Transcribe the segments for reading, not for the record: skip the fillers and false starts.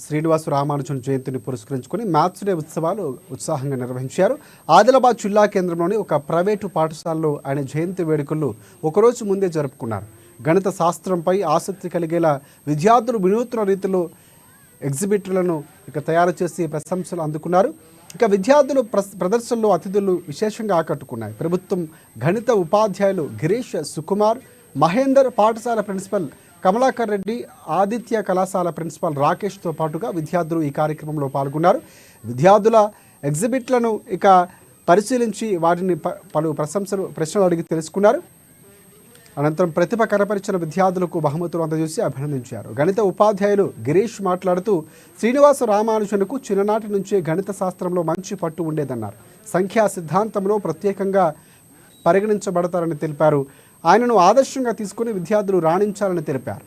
శ్రీనివాస రామానుజన్ జయంతిని పురస్కరించుకొని maths day ఉత్సవాలు ఉత్సాహంగా నిర్వహించారు. ఆదిలాబాద్ జిల్లా కేంద్రంలోని ఒక ప్రైవేటు పాఠశాలలో ఆయన జయంతి వేడుకలు ఒకరోజు ముందే జరుపుకున్నారు. గణిత శాస్త్రంపై ఆసక్తి కలిగేలా విద్యార్థులు వినూత్న రీతిలో ఎగ్జిబిట్లను తయారు చేసి ప్రశంసలు అందుకున్నారు. విద్యార్థులు ప్రదర్శనలో అతిథులు విశేషంగా ఆకట్టుకున్నాయి. ప్రభుత్వం గణిత ఉపాధ్యాయులు గిరీష్, సుకుమార్, మహేందర్, పాఠశాల ప్రిన్సిపల్ కమలాకర్ రెడ్డి, ఆదిత్య కళాశాల ప్రిన్సిపల్ రాకేష్తో పాటుగా విద్యార్థులు ఈ కార్యక్రమంలో పాల్గొన్నారు. విద్యార్థుల ఎగ్జిబిట్లను పరిశీలించి వాటిని పలు ప్రశ్నలు అడిగి తెలుసుకున్నారు. అనంతరం ప్రతిభ కనపరిచిన విద్యార్థులకు బహుమతులు అందజేసి అభినందించారు. గణిత ఉపాధ్యాయులు గిరీష్ మాట్లాడుతూ శ్రీనివాస రామానుజన్కు చిన్ననాటి నుంచే గణిత శాస్త్రంలో మంచి పట్టు ఉండేదన్నారు. సంఖ్యా సిద్ధాంతంలో ప్రత్యేకంగా పరిగణించబడతారని తెలిపారు. ఆయనను ఆదర్శంగా తీసుకుని విద్యార్థులు రాణించాలని తెలిపారు.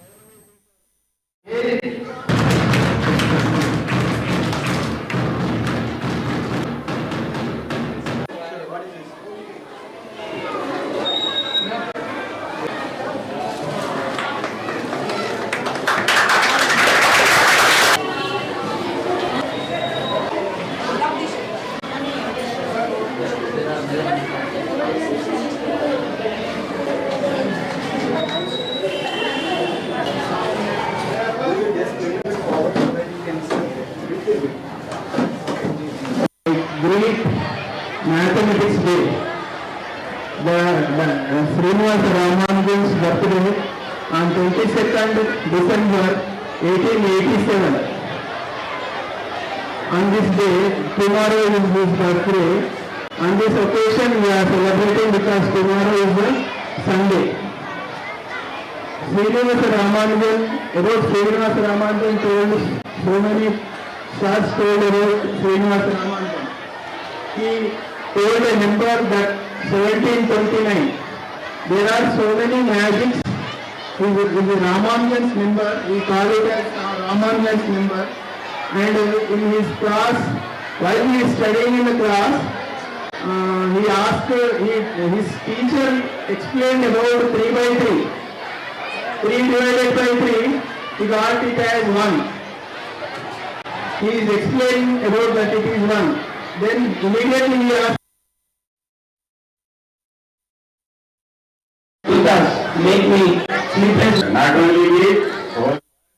Great Mathematics Day. The Srinivasa Ramanujan's birthday on 22nd December 1887. On this day, tomorrow is his birthday. On this occasion, we are celebrating because tomorrow is a Sunday. Srinivasa Ramanujan, about Srinivasa Ramanujan told so many shots told about Srinivasa Ramanujan. He told a number that 1729. There are so many magics. Is a Ramanujan's number. We call it as Ramanujan's number. And in his class, while he is studying in the class, he asked his teacher explained about 3 by 3. 3 divided by 3, he got it as 1. He is explaining about that it is 1. Then immediately he asked, "It does make me sleepless." Not only